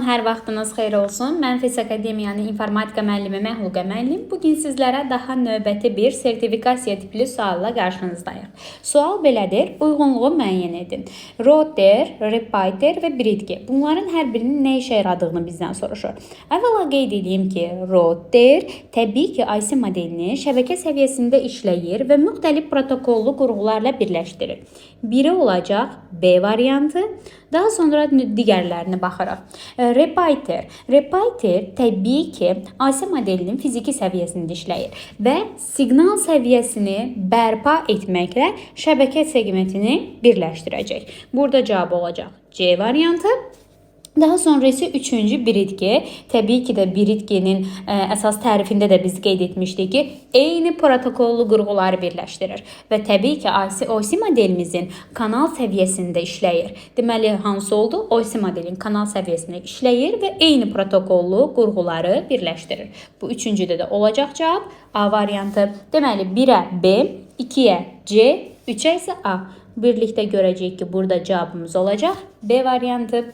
Salam, hər vaxtınız xeyir olsun. Mən Fes Akademiyanın informatika müəllimi Məxluqə müəllim. Bugün sizlərə daha növbəti bir sertifikasiya tipli sualla qarşınızdayıq. Sual belədir: uyğunluğu müəyyən edin. Router, repeater və bridge. Bunların hər birinin nə işə yaradığını bizdən soruşur. Əvvəla qeyd edeyim ki, router təbii ki, IC modelini şəbəkə səviyyəsində işləyir və müxtəlif protokollu qurğularla birləşdirir. Biri olacaq B variantı. Daha sonra digərlərini baxırıq. Repeater təbii ki, IC modelinin fiziki səviyyəsində işləyir və siqnal səviyyəsini bərpa etməklə şəbəkə segmentini birləşdirəcək. Burada cavab olacaq C variantı. Daha sonra isə üçüncü bridge. Təbii ki də bridge'nin əsas tərifində də biz qeyd etmişdik ki, eyni protokollu qurğuları birləşdirir və təbii ki OC modelimizin kanal səviyyəsində işləyir. Deməli, hansı oldu? OC modelin kanal səviyyəsində işləyir və eyni protokollu qurğuları birləşdirir. Bu üçüncüdə də olacaq cavab A variantı. Deməli, 1-ə B, 2-yə C, 3-ə isə A. Birlikdə görəcəyik ki, burada cavabımız olacaq B variantı.